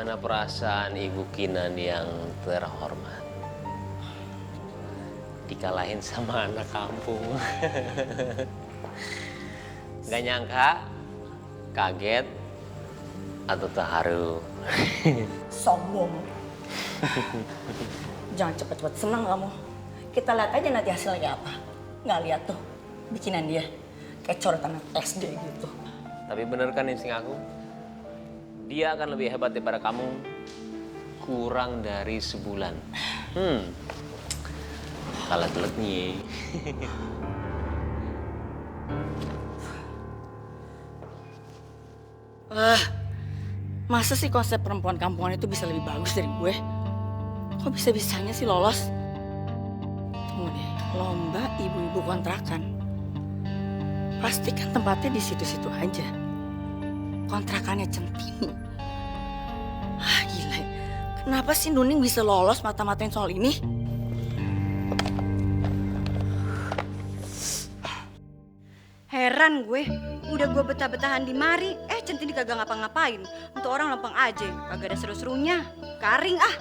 Bagaimana perasaan Ibu Kinan yang terhormat? Dikalahin sama anak kampung. Gak nyangka, kaget, atau terharu? Sombong. Jangan cepet-cepet senang kamu. Kita lihat aja nanti hasilnya apa. Nggak lihat tuh bikinan dia. Kayak coretan SD gitu. Tapi bener kan insting aku? Dia akan lebih hebat daripada kamu kurang dari sebulan. Kalah telek nih. Masa sih konsep perempuan kampungan itu bisa lebih bagus dari gue? Kok bisa-bisanya sih lolos? Tunggu deh, lomba ibu-ibu kontrakan. Pasti kan tempatnya di situ-situ aja. Kontrakannya Centini. Gila. Kenapa sih Nuning bisa lolos mata-matain soal ini? Heran gue, udah gue betah-betahan di mari, Centini kagak ngapa-ngapain. Untuk orang lempeng aja, kagak ada seru-serunya, garing ah.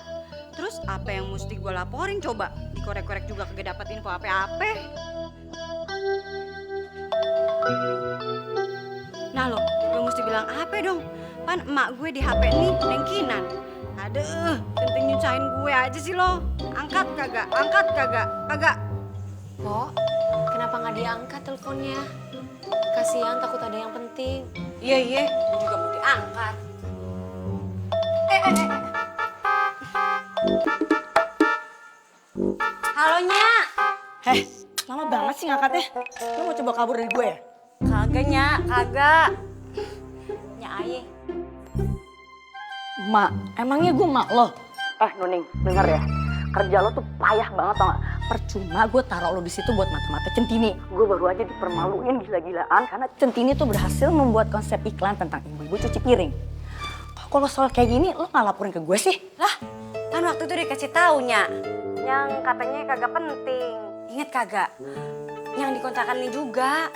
Terus apa yang mesti gue laporin coba? Dikorek-korek juga kagak dapat info apa-apa. Nah lo, gue mesti bilang apa dong? Pan emak gue di HP nih, Neng Kinan. Aduh, centini nyusahin gue aja sih lo. Angkat kagak, kagak. Pok, kenapa nggak diangkat teleponnya? Kasihan, takut ada yang penting. Iya, gue juga mau diangkat. Halo, Nyak. Lama banget sih ngangkatnya. Lo mau coba kabur dari gue ya? Kagak, Nyak, kagak. Nyak Aye. Mak, emangnya gue mak lo? Nuning, denger ya. Kerja lo tuh payah banget tau gak? Percuma gue taruh lo di situ buat mata-mata Centini. Gue baru aja dipermaluin gila-gilaan karena Centini tuh berhasil membuat konsep iklan tentang ibu-ibu cuci piring. Kalau soal kayak gini lo gak laporin ke gue sih? Lah, kan waktu itu dikasih tahu, Nyak. Yang katanya kagak penting. Ingat kagak? Yang dikontrakan ini juga.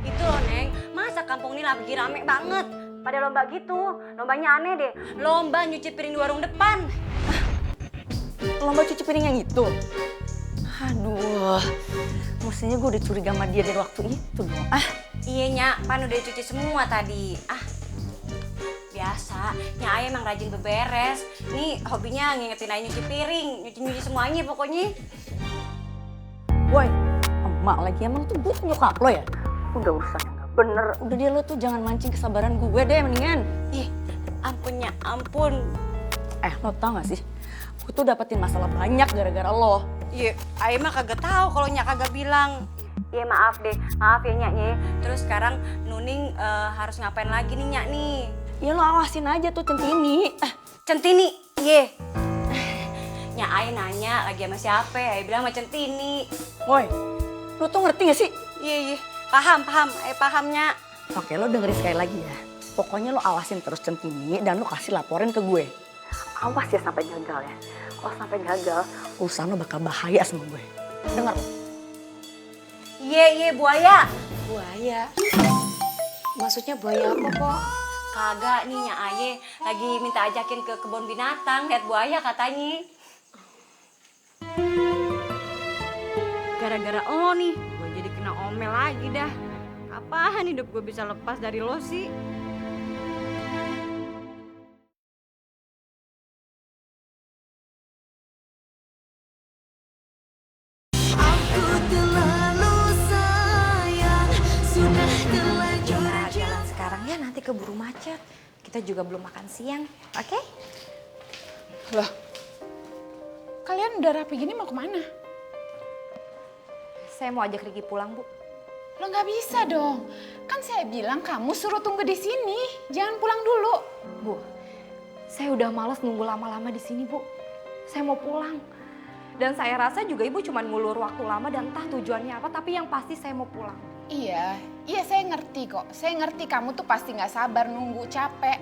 Itu loh, Neng. Masa kampung ini lagi rame banget. Pada lomba gitu. Lombanya aneh deh. Lomba nyuci piring di warung depan. Lomba cuci piring yang itu? Aduh, mestinya gue udah curiga sama dia dari waktu itu dong. Iya, Nyak. Pan udah cuci semua tadi. Biasa. Nyak Ayah emang rajin beberes. Nih hobinya ngingetin Ayah nyuci piring. Nyuci-nyuci semuanya pokoknya. Woi, emak lagi emang tuh gue nyokap lo ya? Udah urusannya gak bener. Udah dia lo tuh jangan mancing kesabaran gue deh mendingan. Ih, ampun Nyak, ampun. Lo tau gak sih? Gue tuh dapetin masalah banyak gara-gara lo. Iya, Ayah mah kagak tahu kalau Nyak kagak bilang. Iya maaf deh, maaf ya Nyaknya. Terus sekarang Nuning harus ngapain lagi nih Nyak nih? Ya lo awasin aja tuh Centini. Centini, iya. Nyak Ayah nanya lagi sama siapa? Ayah bilang sama Centini. Woi, lo tuh ngerti gak sih? Iya, paham. Ayah paham Nyak. Oke, lo dengerin sekali lagi ya. Pokoknya lo awasin terus Centini dan lo kasih laporin ke gue. Awas ya sampai gagal ya. Kalau sampai gagal, urusan lo bakal bahaya sama gue. Dengar lo? Iya, buaya. Buaya? Maksudnya buaya apa, Pok? Kagak nih Nyak Ayah lagi minta ajakin ke kebun binatang lihat buaya katanya. Gara-gara lo nih, gue jadi kena omel lagi dah. Kapan hidup gue bisa lepas dari lo sih? Jalan sekarang ya, nanti keburu macet. Kita juga belum makan siang, oke? Loh, kalian udah rapi gini mau kemana? Saya mau ajak Riki pulang, Bu. Lo nggak bisa dong. Kan saya bilang kamu suruh tunggu di sini. Jangan pulang dulu. Bu, saya udah males nunggu lama-lama di sini, Bu. Saya mau pulang. Dan saya rasa juga Ibu cuma ngulur waktu lama dan entah tujuannya apa, tapi yang pasti saya mau pulang. Iya saya ngerti kok. Saya ngerti kamu tuh pasti nggak sabar nunggu, capek.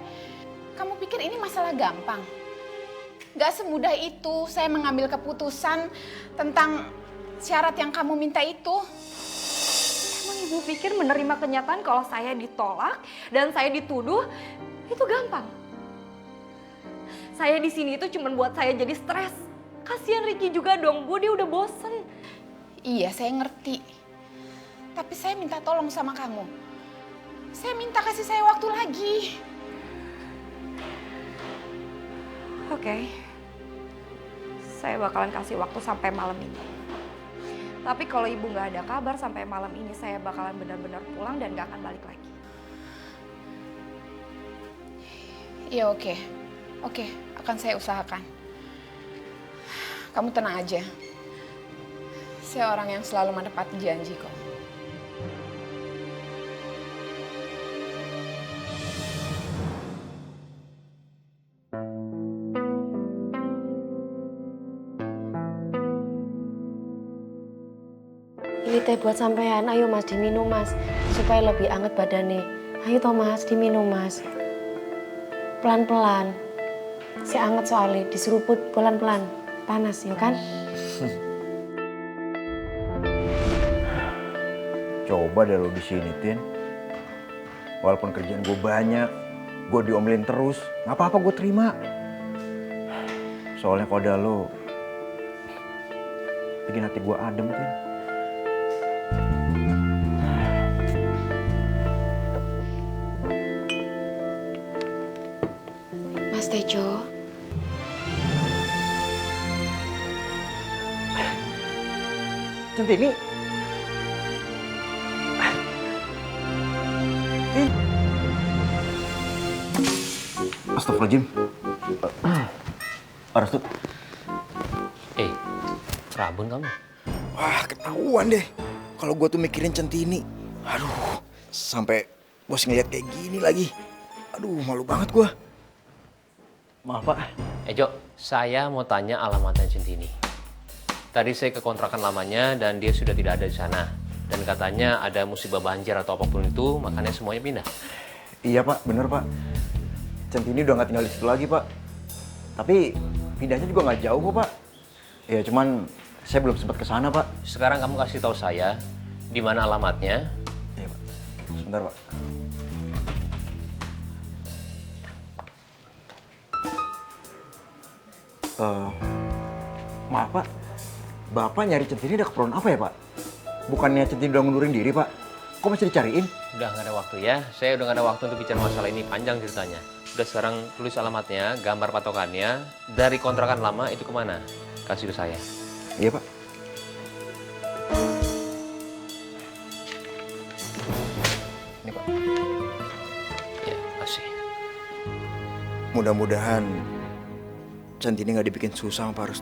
Kamu pikir ini masalah gampang? Gak semudah itu saya mengambil keputusan tentang syarat yang kamu minta itu. Emang Ibu pikir menerima kenyataan kalau saya ditolak dan saya dituduh itu gampang? Saya di sini itu cuma buat saya jadi stres. Kasihan Ricky juga dong, Bu, dia udah bosen. Iya, saya ngerti. Tapi saya minta tolong sama kamu. Saya minta kasih saya waktu lagi. Oke. Saya bakalan kasih waktu sampai malam ini. Tapi kalau ibu nggak ada kabar sampai malam ini, saya bakalan benar-benar pulang dan nggak akan balik lagi. Iya, oke. Oke, akan saya usahakan. Kamu tenang aja. Saya orang yang selalu menepati janji kok. Ini teh buat sampean, ayo mas diminum mas, supaya lebih anget badannya. Ayo toh mas, diminum mas. Pelan-pelan. Si anget soalnya, diseruput pelan-pelan. Panas ya kan? Coba deh lo di sini, Tin. Walaupun kerjaan gue banyak, gue diomelin terus, nggak apa-apa gue terima. Soalnya kalau ada lo, bikin hati gue adem, Tin. Mas Tejo. Centini. Astagfirullahaladzim. Restu. Rabun kamu. Wah, ketahuan deh. Kalau gue tuh mikirin Centini. Aduh, sampai bos ngeliat kayak gini lagi. Aduh, malu banget gue. Maaf, Pak. Jo, saya mau tanya alamatnya Centini. Tadi saya ke kontrakan lamanya dan dia sudah tidak ada di sana. Dan katanya ada musibah banjir atau apapun itu, makanya semuanya pindah. Iya, Pak. Bener, Pak. Centini udah nggak tinggal di situ lagi, Pak. Tapi pindahnya juga nggak jauh kok, Pak. Ya, cuman saya belum sempat ke sana, Pak. Sekarang kamu kasih tahu saya di mana alamatnya. Iya, Pak. Sebentar, Pak. Maaf, Pak. Bapak nyari Centini ada keperluan apa ya, Pak? Bukannya Centini udah ngundurin diri, Pak? Kok masih dicariin? Udah nggak ada waktu ya. Saya udah nggak ada waktu untuk bicara masalah ini. Panjang ceritanya. Udah sekarang tulis alamatnya, gambar patokannya. Dari kontrakan lama itu kemana? Kasih ke saya. Iya, Pak. Ini, Pak. Ya, kasih. Mudah-mudahan Centini nggak dibikin susah sama Pak Restu.